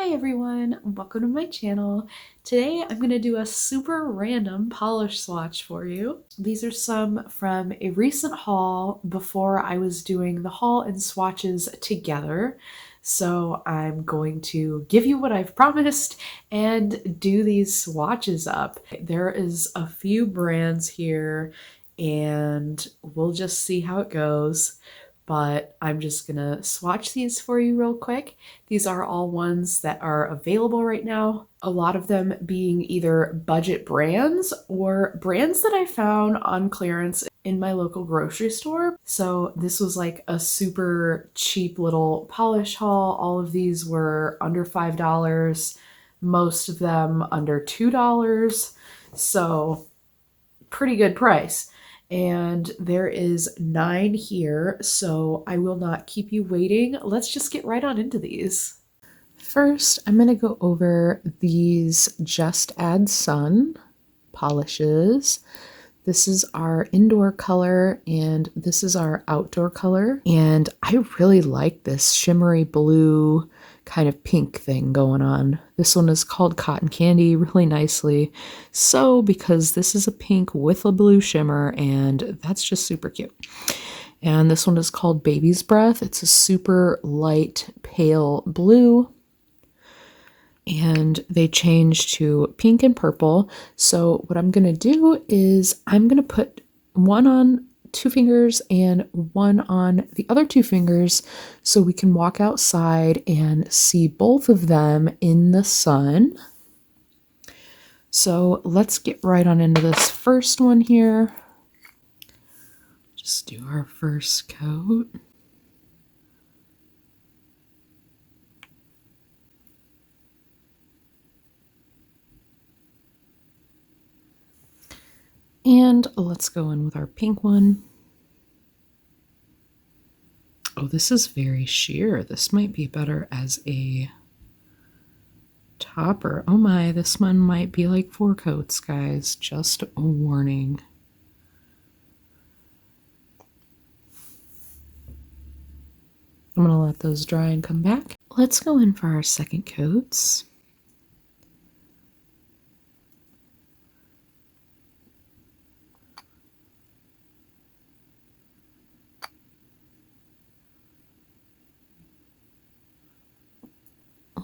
Hi everyone, welcome to my channel. Today I'm going to do a super random polish swatch for you. These are some from a recent haul before I was doing the haul and swatches together. So I'm going to give you what I've promised and do these swatches up. There is a few brands here and we'll just see how it goes. But I'm just gonna swatch these for you real quick. These are all ones that are available right now. A lot of them being either budget brands or brands that I found on clearance in my local grocery store. So this was like a super cheap little polish haul. All of these were under $5, most of them under $2. So pretty good price. And there is 9 here, so I will not keep you waiting. Let's just get right on into these. First, I'm going to go over these Just Add Sun polishes. This is our indoor color and this is our outdoor color. And I really like this shimmery blue kind of pink thing going on. This one is called Cotton Candy, really nicely. So because this is a pink with a blue shimmer and that's just super cute. And this one is called Baby's Breath. It's a super light pale blue. And they changed to pink and purple. So what I'm going to do is I'm going to put one on 2 fingers and one on the other 2 fingers so we can walk outside and see both of them in the sun. So let's get right on into this first one here. Just do our first coat. And let's go in with our pink one. Oh, this is very sheer. This might be better as a topper. Oh my, this one might be like 4 coats, guys. Just a warning. I'm gonna let those dry and come back. Let's go in for our second coats.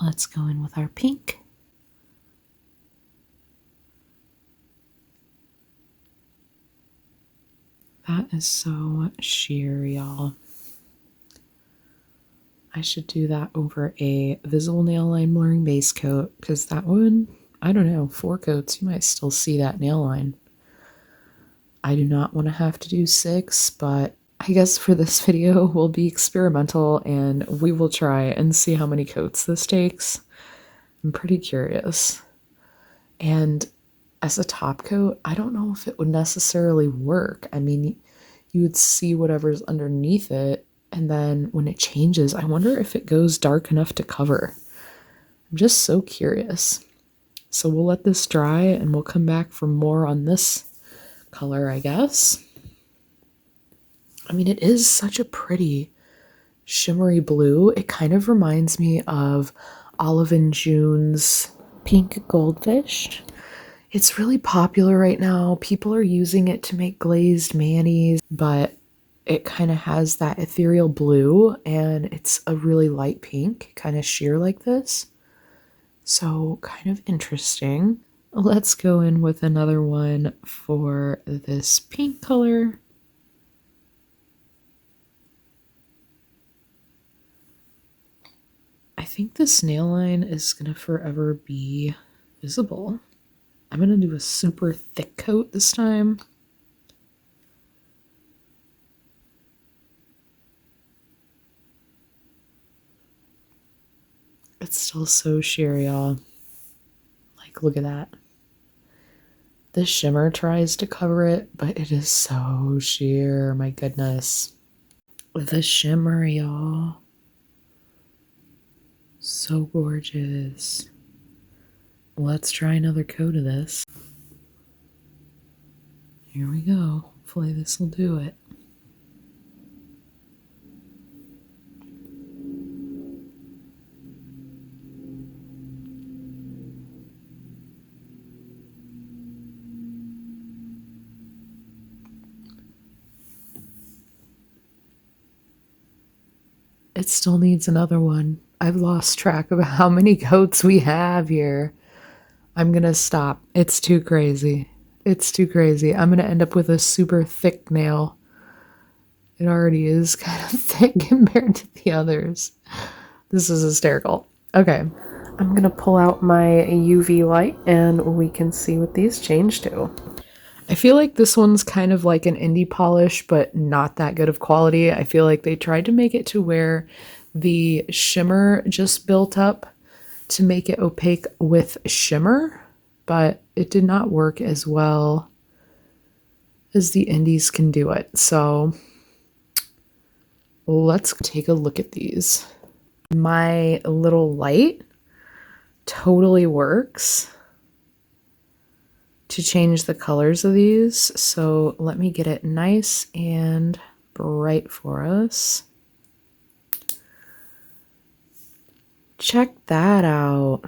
Let's go in with our pink. That is so sheer, y'all. I should do that over a visible nail line blurring base coat because that one, I don't know, 4 coats, you might still see that nail line. I do not want to have to do 6, but I guess for this video we'll be experimental and we will try and see how many coats this takes. I'm pretty curious. And as a top coat, I don't know if it would necessarily work. I mean, you would see whatever's underneath it, and then when it changes, I wonder if it goes dark enough to cover. I'm just so curious. So we'll let this dry and we'll come back for more on this color, I guess. I mean, it is such a pretty shimmery blue. It kind of reminds me of Olive and June's Pink Goldfish. It's really popular right now. People are using it to make glazed manis, but it kind of has that ethereal blue and it's a really light pink, kind of sheer like this. So kind of interesting. Let's go in with another one for this pink color. I think this nail line is going to forever be visible. I'm going to do a super thick coat this time. It's still so sheer, y'all. Like, look at that. The shimmer tries to cover it, but it is so sheer. My goodness. The shimmer, y'all. So gorgeous. Let's try another coat of this. Here we go. Hopefully this will do it. it still needs another one. I've lost track of how many coats we have here. I'm gonna stop. It's too crazy. It's too crazy. I'm gonna end up with a super thick nail. It already is kind of thick compared to the others. This is hysterical. Okay, I'm gonna pull out my UV light and we can see what these change to. I feel like this one's kind of like an indie polish, but not that good of quality. I feel like they tried to make it to where the shimmer just built up to make it opaque with shimmer, but it did not work as well as the indies can do it. So let's take a look at these. My little light totally works to change the colors of these. So let me get it nice and bright for us. Check that out.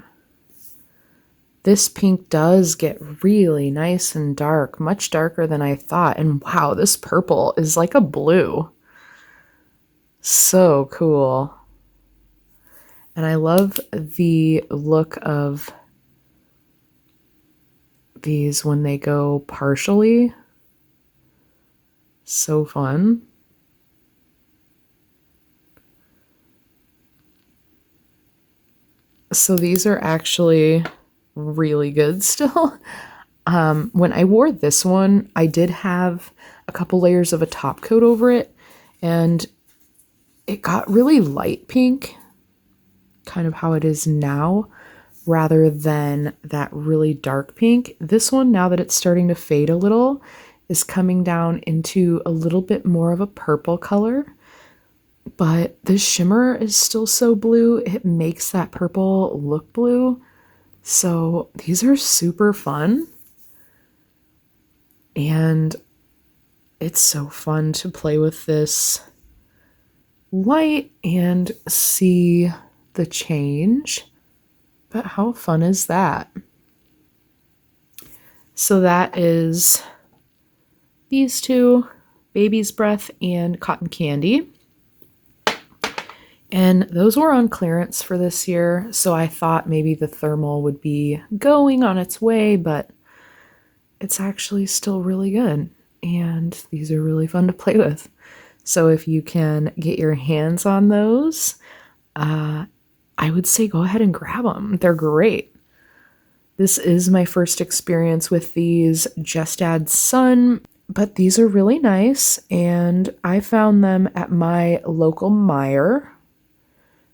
This pink does get really nice and dark, much darker than I thought. And wow, this purple is like a blue. So cool. And I love the look of these when they go partially. So fun. So these are actually really good still. When I wore this one, I did have a couple layers of a top coat over it, and it got really light pink, kind of how it is now, rather than that really dark pink. This one, now that it's starting to fade a little, is coming down into a little bit more of a purple color, but the shimmer is still so blue, it makes that purple look blue. So these are super fun, and it's so fun to play with this light and see the change. But how fun is that? So that is these two, Baby's Breath and Cotton Candy. And those were on clearance for this year, so I thought maybe the thermal would be going on its way, but it's actually still really good. And these are really fun to play with. So if you can get your hands on those, I would say go ahead and grab them. They're great. This is my first experience with these Just Add Sun, but these are really nice, and I found them at my local Meijer.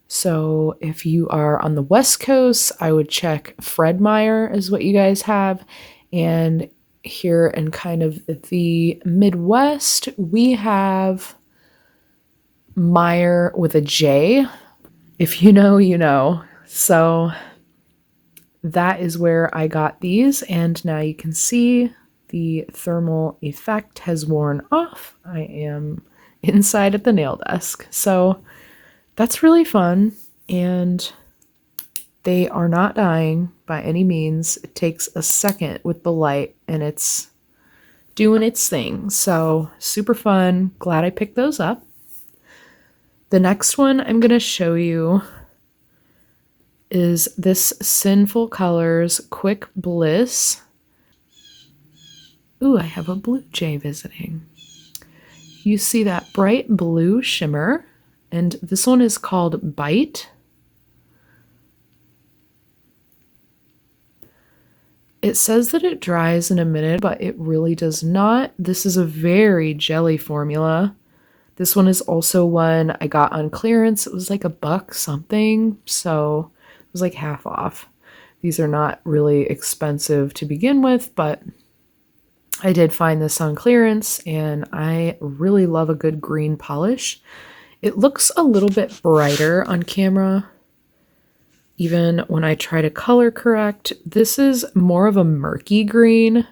So if you are on the West Coast, I would check Fred Meyer is what you guys have. And here in kind of the Midwest, we have Meyer with a J. If you know, you know. So that is where I got these. And now you can see the thermal effect has worn off. I am inside at the nail desk. So that's really fun. And they are not dying by any means. It takes a second with the light and it's doing its thing. So super fun. Glad I picked those up. The next one I'm going to show you is this Sinful Colors Quick Bliss. Ooh, I have a blue jay visiting. You see that bright blue shimmer, and this one is called Bite. It says that it dries in a minute, but it really does not. This is a very jelly formula. This one is also one I got on clearance. It was like $1 something, so it was like half off. These are not really expensive to begin with, but I did find this on clearance, and I really love a good green polish. It looks a little bit brighter on camera, even when I try to color correct. This is more of a murky green,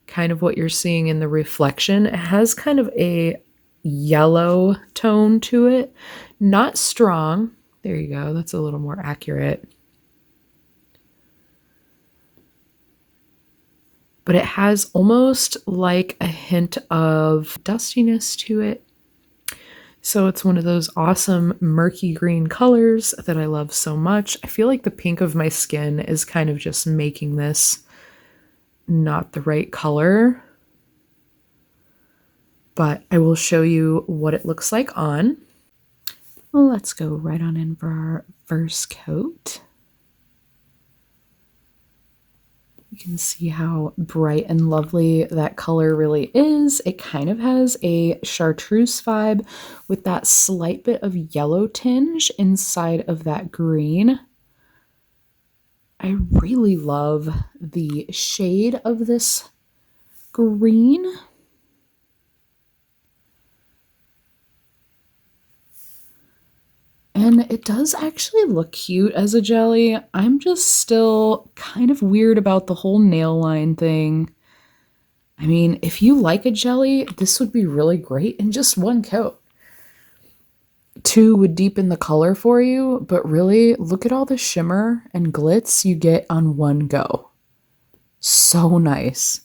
kind of what you're seeing in the reflection. It has kind of a yellow tone to it. Not strong. There you go. That's a little more accurate. But it has almost like a hint of dustiness to it. So it's one of those awesome murky green colors that I love so much. I feel like the pink of my skin is kind of just making this not the right color, but I will show you what it looks like on. Well, let's go right on in for our first coat. You can see how bright and lovely that color really is. It kind of has a chartreuse vibe with that slight bit of yellow tinge inside of that green. I really love the shade of this green. And it does actually look cute as a jelly. I'm just still kind of weird about the whole nail line thing. I mean, if you like a jelly, this would be really great in just one coat. Two would deepen the color for you, but really, look at all the shimmer and glitz you get on one go. So nice.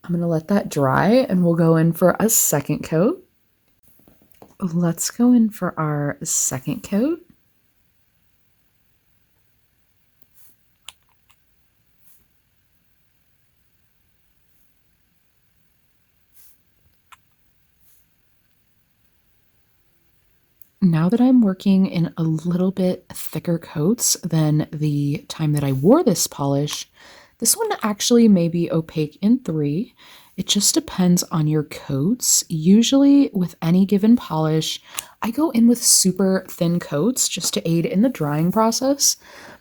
I'm going to let that dry and we'll go in for a second coat. Let's go in for our second coat. Now that I'm working in a little bit thicker coats than the time that I wore this polish, this one actually may be opaque in 3. It just depends on your coats. Usually with any given polish, I go in with super thin coats just to aid in the drying process,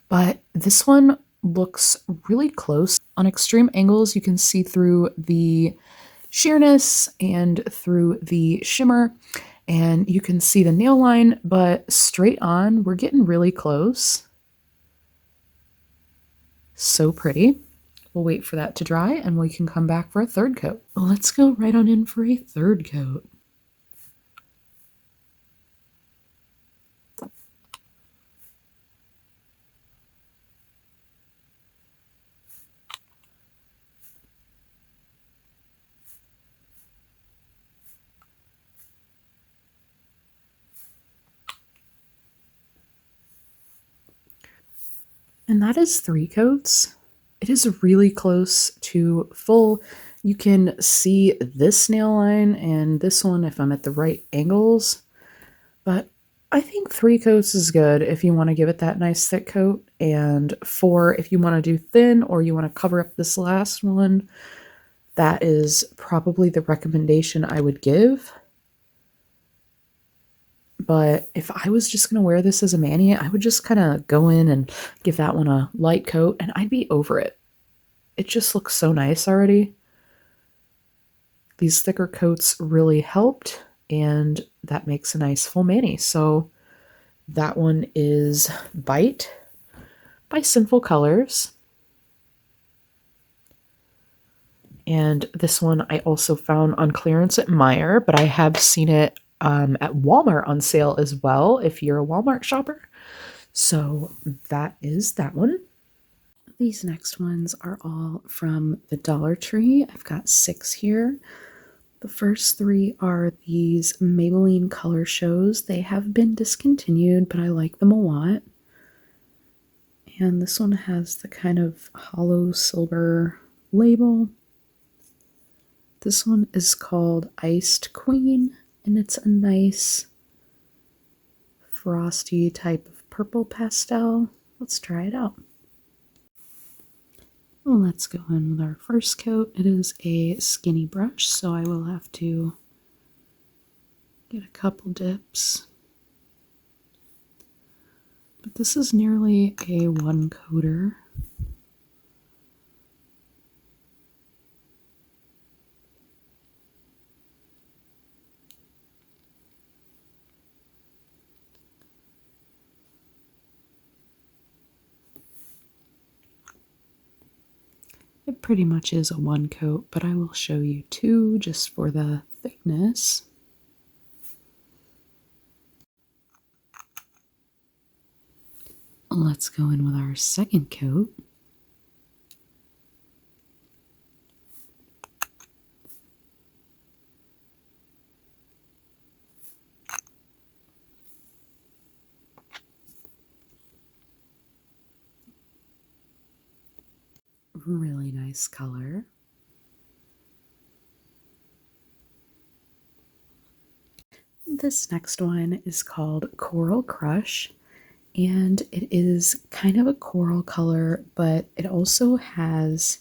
but this one looks really close. On extreme angles, you can see through the sheerness and through the shimmer, and you can see the nail line, but straight on, we're getting really close. So pretty. We'll wait for that to dry and we can come back for a third coat. Let's go right on in for a third coat. And that is 3 coats. It is really close to full. You can see this nail line and this one if I'm at the right angles, but I think 3 coats is good if you want to give it that nice thick coat, and 4 if you want to do thin or you want to cover up this last one. That is probably the recommendation I would give. But if I was just going to wear this as a mani, I would just kind of go in and give that one a light coat and I'd be over it. It just looks so nice already. These thicker coats really helped, and that makes a nice full mani. So that one is Bite by Sinful Colors. And this one I also found on clearance at Meijer, but I have seen it at Walmart on sale as well if you're a Walmart shopper. So that is that one. These next ones are all from the Dollar Tree. I've got 6 here. The first 3 are these Maybelline Color Shows. They have been discontinued, but I like them a lot. And this one has the kind of hollow silver label. This one is called Iced Queen, and it's a nice frosty type of purple pastel. Let's try it out. Let's go in with our first coat. It is a skinny brush, so I will have to get a couple dips. But this is nearly a 1-coater. It pretty much is a 1-coat, but I will show you 2 just for the thickness. Let's go in with our second coat. Really nice color. This next one is called Coral Crush, and it is kind of a coral color, but it also has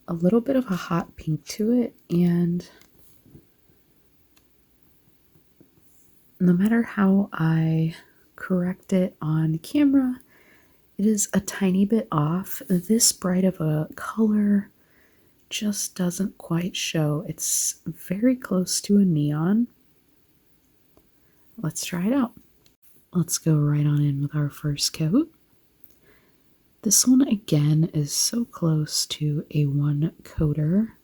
a little bit of a hot pink to it, and no matter how I correct it on camera, it is a tiny bit off. This bright of a color just doesn't quite show. It's very close to a neon. Let's try it out. Let's go right on in with our first coat. This one again is so close to a one coater.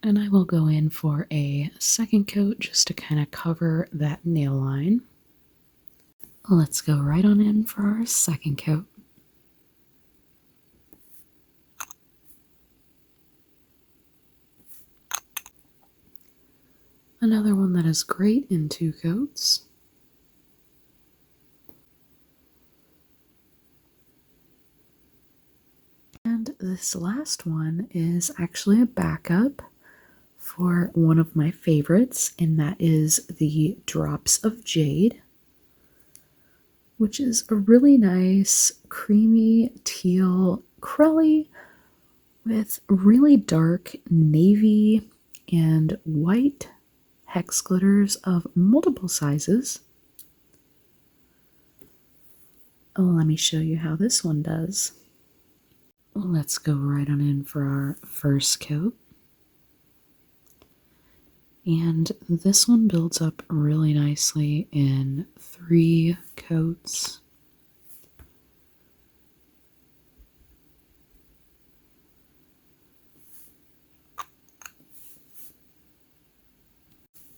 And I will go in for a second coat just to kind of cover that nail line. Let's go right on in for our second coat. Another one that is great in two coats. And this last one is actually a backup for one of my favorites, and that is the Drops of Jade, which is a really nice creamy teal crelly with really dark navy and white hex glitters of multiple sizes. Oh, let me show you how this one does. Let's go right on in for our first coat. And this one builds up really nicely in 3 coats.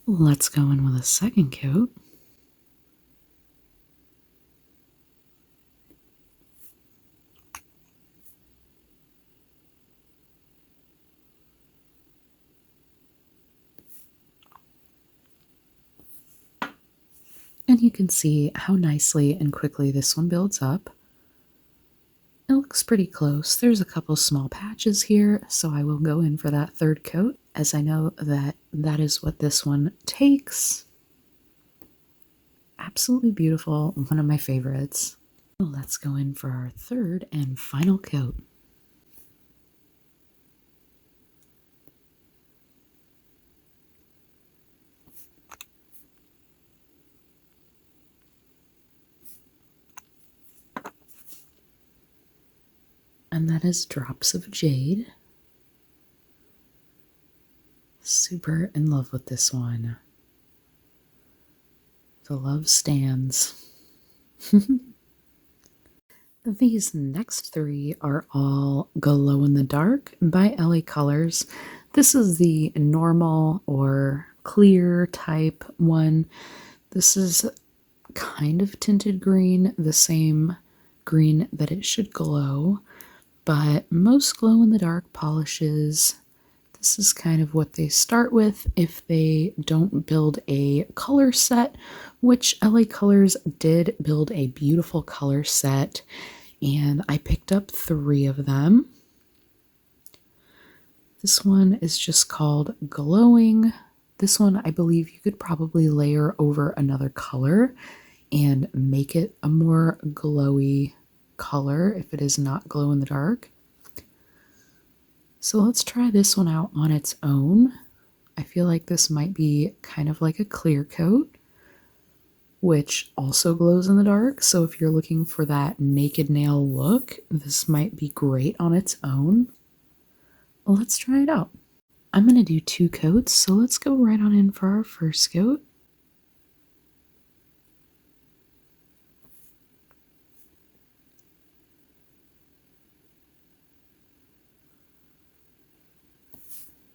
Let's go in with a second coat. And you can see how nicely and quickly this one builds up. It looks pretty close. There's a couple small patches here, so I will go in for that third coat, as I know that that is what this one takes. Absolutely beautiful, one of my favorites. Let's go in for our third and final coat. And that is Drops of Jade. Super in love with this one. The love stands. These next 3 are all Glow in the Dark by LA Colors. This is the normal or clear type one. This is kind of tinted green, the same green that it should glow, but most glow in the dark polishes, this is kind of what they start with if they don't build a color set, which LA Colors did build a beautiful color set, and I picked up 3 of them. This one is just called Glowing. This one, I believe you could probably layer over another color and make it a more glowy color if it is not glow in the dark. So let's try this one out on its own. I feel like this might be kind of like a clear coat, which also glows in the dark. So if you're looking for that naked nail look, this might be great on its own. Well, let's try it out. I'm going to do 2 coats, so let's go right on in for our first coat.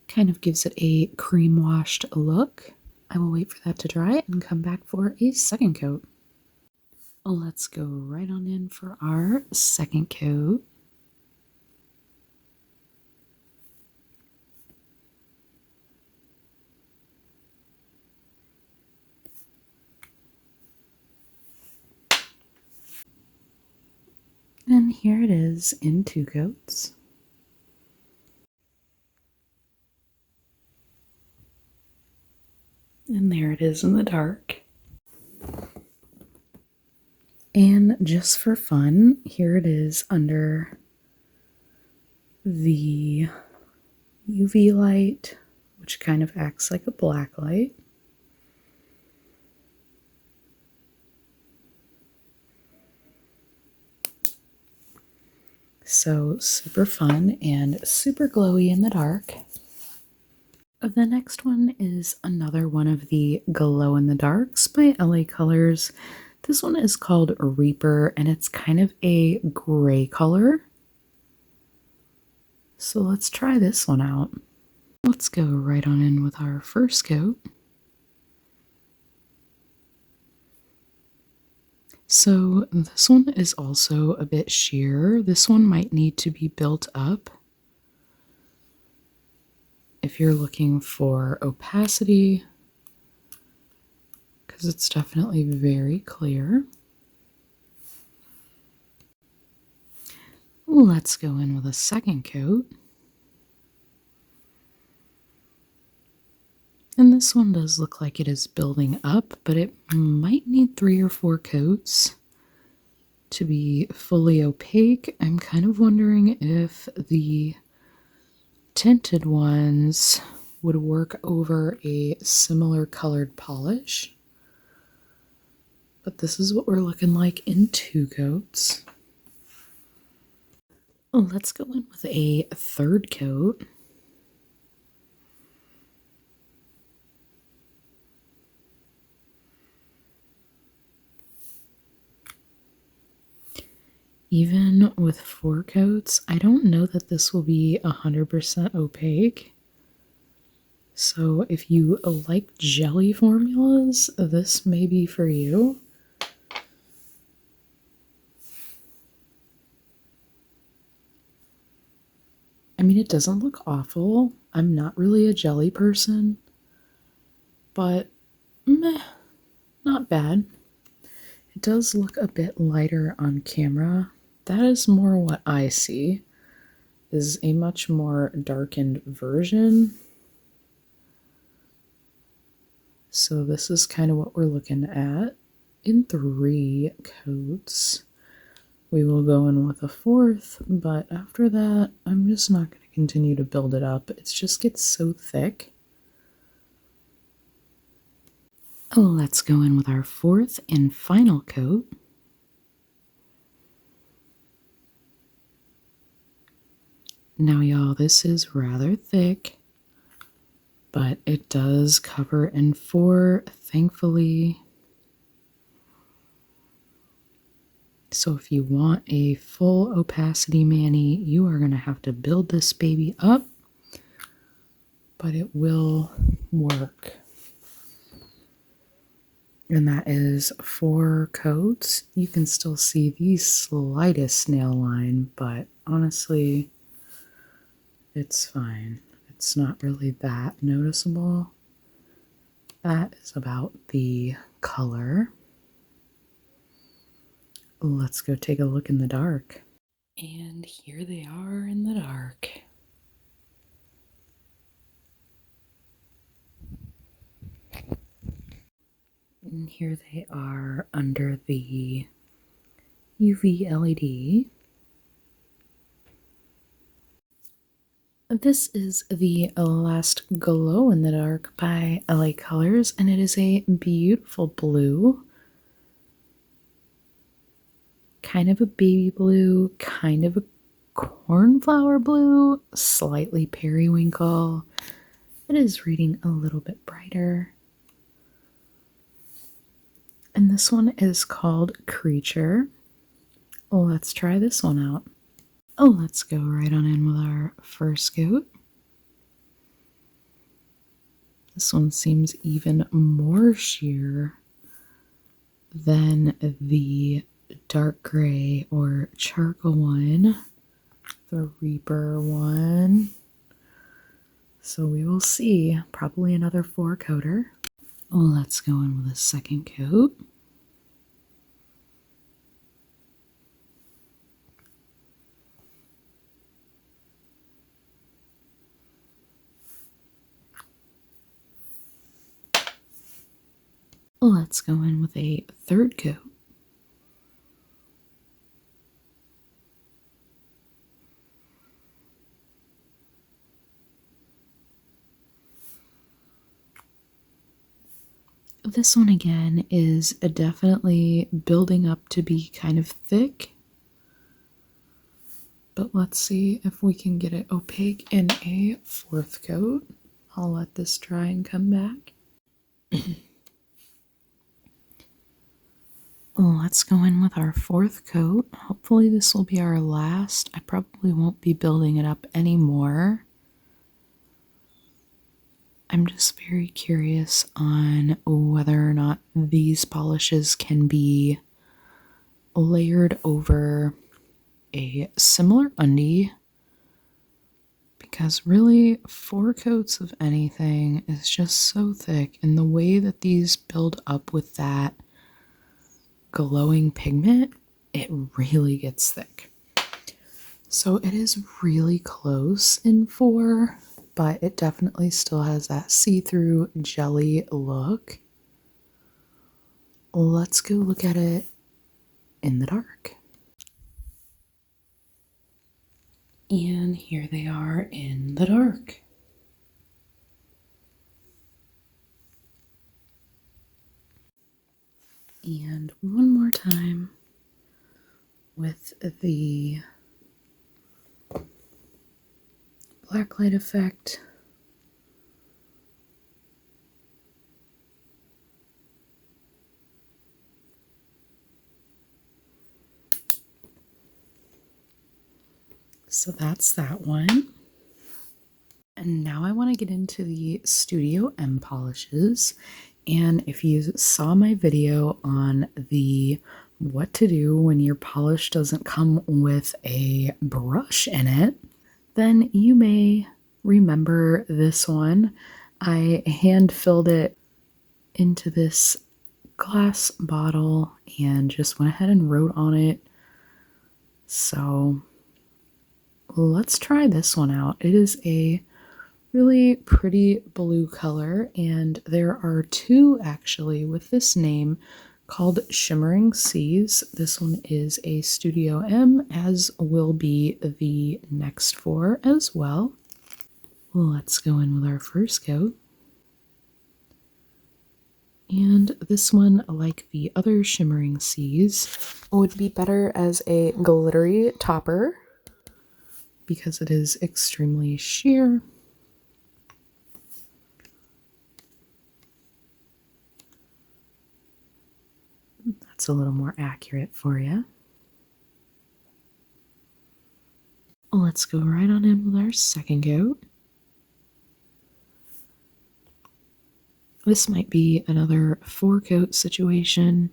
Kind of gives it a cream washed look. I will wait for that to dry and come back for a second coat. Let's go right on in for our second coat. And here it is in 2 coats. And there it is in the dark. And just for fun, here it is under the UV light, which kind of acts like a black light. So super fun and super glowy in the dark. The next one is another one of the glow in the darks by LA Colors. This one is called Reaper and it's kind of a gray color. So let's try this one out. Let's go right on in with our first coat. So this one is also a bit sheer. This one might need to be built up if you're looking for opacity, because it's definitely very clear. Let's go in with a second coat. And this one does look like it is building up, but it might need 3 or 4 coats to be fully opaque. I'm kind of wondering if the tinted ones would work over a similar colored polish. But this is what we're looking like in 2 coats. Let's go in with a third coat. Even with 4 coats, I don't know that this will be 100% opaque. So if you like jelly formulas, this may be for you. I mean, it doesn't look awful. I'm not really a jelly person, but meh, not bad. It does look a bit lighter on camera. That is more what I see, is a much more darkened version. So this is kind of what we're looking at in 3 coats. We will go in with a 4th, but after that, I'm just not going to continue to build it up. It just gets so thick. Let's go in with our 4th and final coat. Now, y'all, this is rather thick, but it does cover in 4, thankfully. So if you want a full opacity mani, you are going to have to build this baby up, but it will work. And that is 4 coats. You can still see the slightest nail line, but honestly, it's fine. It's not really that noticeable. That is about the color. Let's go take a look in the dark. And here they are in the dark. And here they are under the UV LED. This is the last glow in the dark by LA Colors, and it is a beautiful blue. Kind of a baby blue, kind of a cornflower blue, slightly periwinkle. It is reading a little bit brighter. And this one is called Creature. Let's try this one out. Let's go right on in with our first coat. This one seems even more sheer Then the dark gray or charcoal one, the Reaper one. So we will see, probably another 4-coater. Let's go in with a second coat. Let's go in with a third coat. This one again is definitely building up to be kind of thick. But let's see if we can get it opaque in a 4th coat. I'll let this dry and come back. Let's go in with our 4th coat. Hopefully this will be our last. I probably won't be building it up anymore. I'm just very curious on whether or not these polishes can be layered over a similar undie, because really 4 coats of anything is just so thick, and the way that these build up with that glowing pigment, it really gets thick. So it is really close in 4, but it definitely still has that see-through jelly look. Let's go look at it in the dark. And here they are in the dark. And one more time with the blacklight effect. So that's that one. And now I want to get into the Studio M polishes. And if you saw my video on the what to do when your polish doesn't come with a brush in it, then you may remember this one. I hand filled it into this glass bottle and just went ahead and wrote on it. So let's try this one out. It is a really pretty blue color, and there are 2 actually with this name called Shimmering Seas. This one is a Studio M, as will be the next 4 as well. Let's go in with our first coat. And this one, like the other Shimmering Seas, would be better as a glittery topper because it is extremely sheer. That's a little more accurate for you. Let's go right on in with our second coat. This might be another 4-coat situation.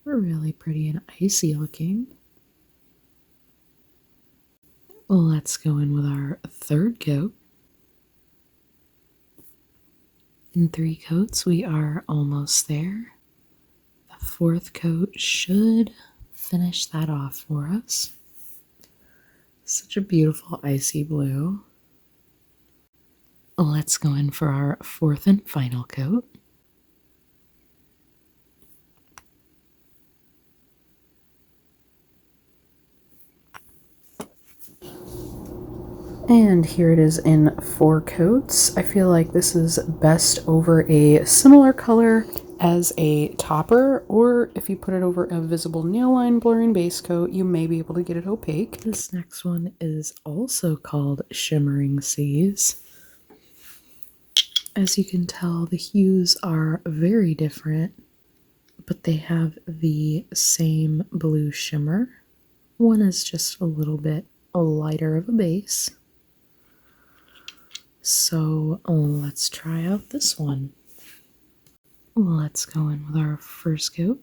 Really pretty and icy looking. Let's go in with our third coat. In 3 coats, we are almost there. The 4th coat should finish that off for us. Such a beautiful icy blue. Let's go in for our 4th and final coat. And here it is in 4 coats. I feel like this is best over a similar color as a topper, or if you put it over a visible nail line blurring base coat, you may be able to get it opaque. This next one is also called Shimmering Seas. As you can tell, the hues are very different, but they have the same blue shimmer. One is just a little bit lighter of a base. So let's try out this one. Let's go in with our first coat.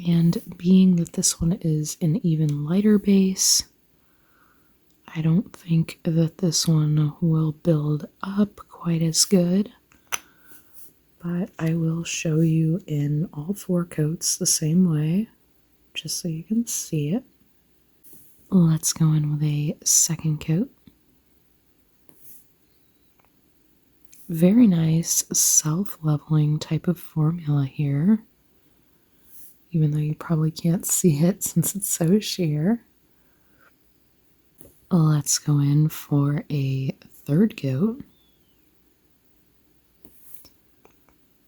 And being that this one is an even lighter base, I don't think that this one will build up quite as good. But I will show you in all 4 coats the same way, just so you can see it. Let's go in with a second coat. Very nice self-leveling type of formula here, even though you probably can't see it since it's so sheer. Let's go in for a third coat.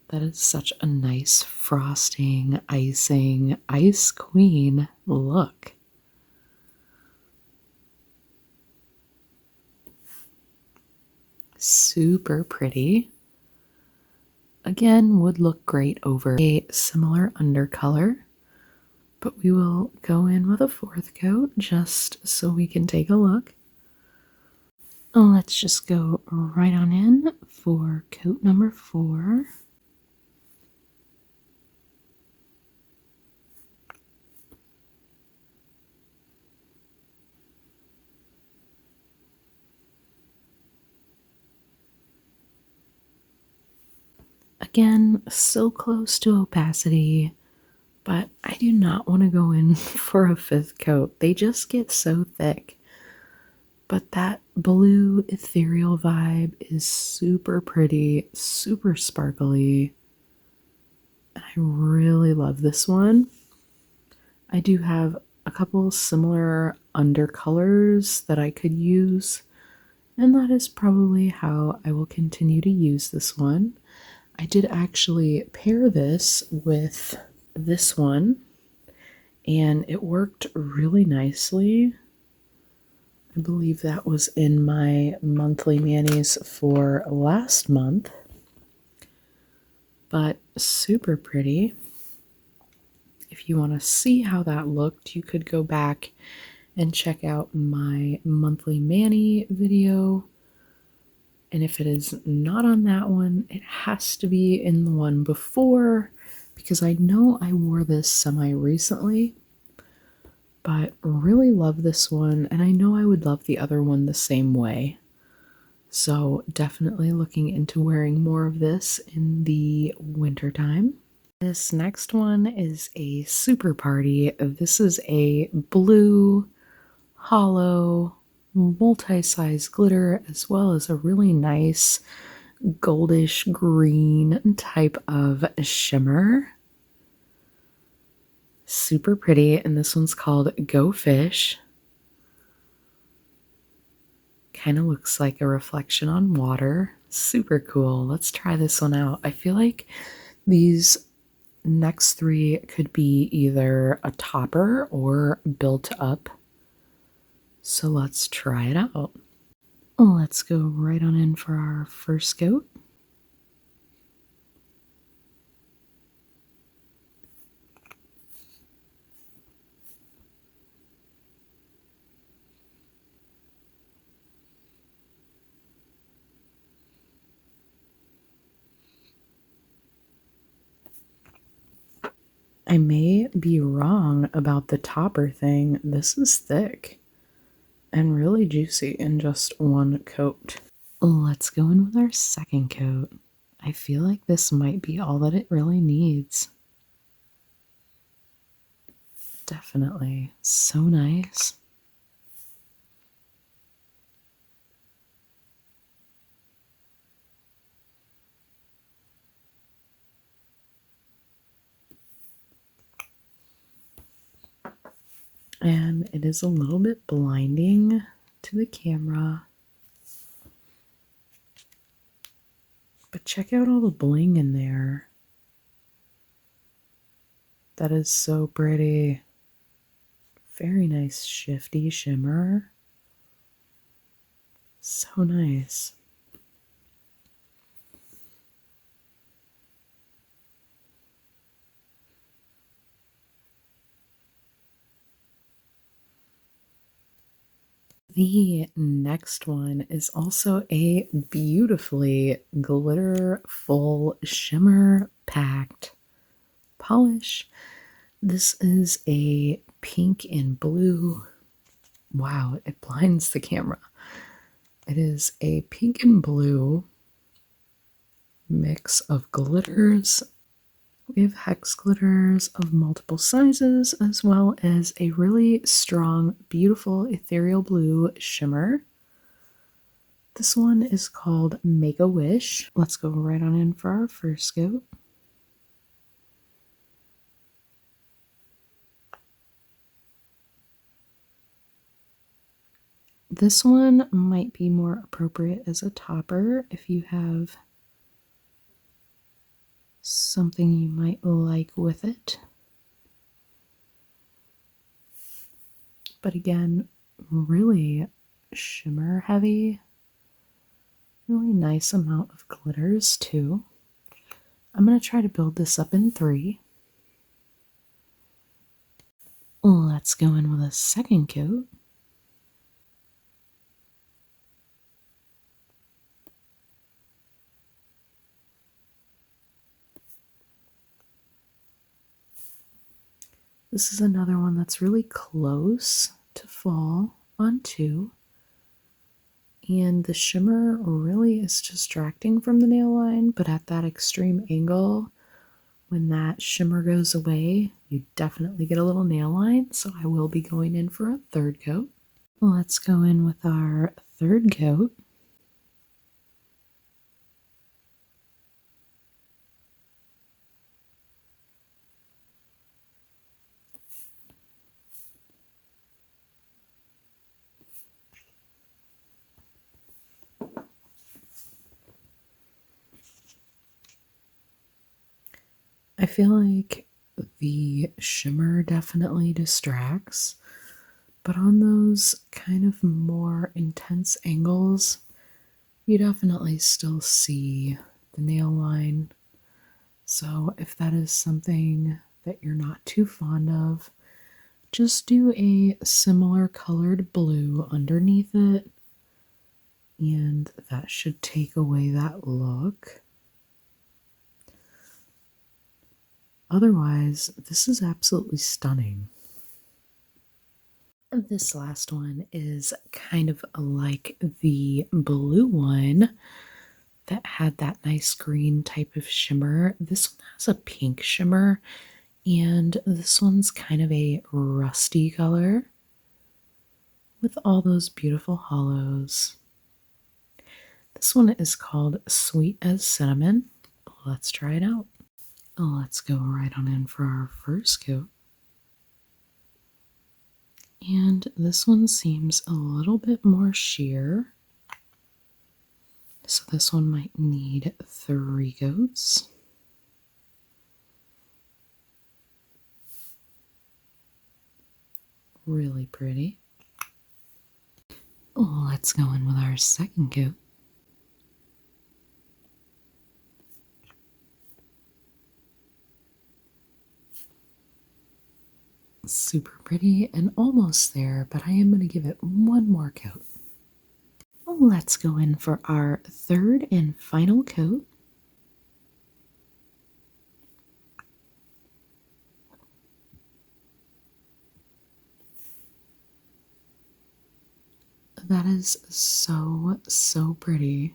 That is such a nice frosting, icing, ice queen look. Super pretty. Again, would look great over a similar undercolor, but we will go in with a 4th coat just so we can take a look. Let's just go right on in for coat number 4. Again, so close to opacity, but I do not want to go in for a 5th coat. They just get so thick. But that blue ethereal vibe is super pretty, super sparkly. And I really love this one. I do have a couple similar undercolors that I could use, and that is probably how I will continue to use this one. I did actually pair this with this one, and it worked really nicely. I believe that was in my monthly manis for last month, but super pretty. If you want to see how that looked, you could go back and check out my monthly mani video. And if it is not on that one, it has to be in the one before, because I know I wore this semi-recently, but really love this one, and I know I would love the other one the same way. So definitely looking into wearing more of this in the winter time. This next one is a super party. This is a blue, hollow, multi-size glitter, as well as a really nice goldish green type of shimmer. Super pretty, and this one's called Go Fish. Kind of looks like a reflection on water. Super cool. Let's try this one out. I feel like these next 3 could be either a topper or built up. So let's try it out. Let's go right on in for our first coat. I may be wrong about the topper thing. This is thick and really juicy in just one coat. Let's go in with our second coat. I feel like this might be all that it really needs. Definitely. So nice. And it is a little bit blinding to the camera. But check out all the bling in there. That is so pretty. Very nice shifty shimmer. So nice. The next one is also a beautifully glitter full shimmer packed polish. This is a pink and blue. Wow, it blinds the camera. It is a pink and blue mix of glitters. We have hex glitters of multiple sizes, as well as a really strong, beautiful ethereal blue shimmer. This one is called Make a Wish. Let's go right on in for our first coat. This one might be more appropriate as a topper if you have something you might like with it. But again, really shimmer heavy. Really nice amount of glitters too. I'm going to try to build this up in 3. Let's go in with a second coat. This is another one that's really close to fall onto. And the shimmer really is distracting from the nail line, but at that extreme angle, when that shimmer goes away, you definitely get a little nail line. So I will be going in for a third coat. Let's go in with our third coat. I feel like the shimmer definitely distracts, but on those kind of more intense angles, you definitely still see the nail line. So if that is something that you're not too fond of, just do a similar colored blue underneath it, and that should take away that look. Otherwise, this is absolutely stunning. This last one is kind of like the blue one that had that nice green type of shimmer. This one has a pink shimmer, and this one's kind of a rusty color with all those beautiful hollows. This one is called Sweet as Cinnamon. Let's try it out. Let's go right on in for our first coat. And this one seems a little bit more sheer. So this one might need 3 coats. Really pretty. Let's go in with our second coat. Super pretty and almost there, but I am going to give it one more coat. Let's go in for our third and final coat. That is so pretty.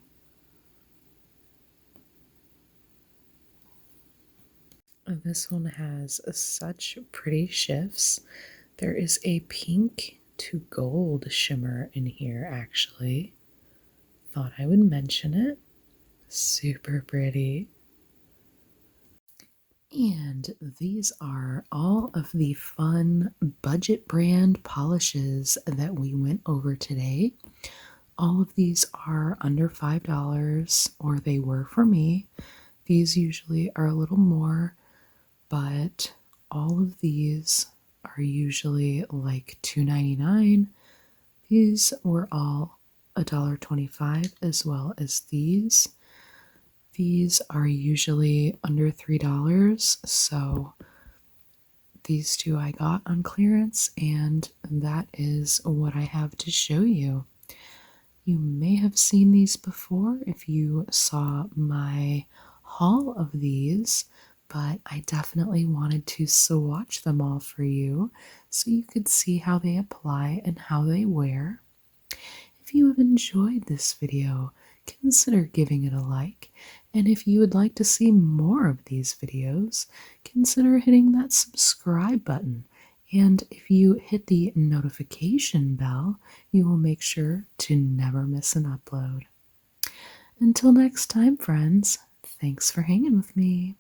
This one has such pretty shifts. There is a pink to gold shimmer in here, actually. Thought I would mention it. Super pretty. And these are all of the fun budget brand polishes that we went over today. All of these are under $5, or they were for me. These usually are a little more, but all of these are usually like $2.99. These were all $1.25, as well as these. These are usually under $3, so These two I got on clearance, and that is what I have to show you. You may have seen these before if you saw my haul of these, but I definitely wanted to swatch them all for you so you could see how they apply and how they wear. If you have enjoyed this video, consider giving it a like, and if you would like to see more of these videos, consider hitting that subscribe button. And if you hit the notification bell, you will make sure to never miss an upload. Until next time, friends, thanks for hanging with me.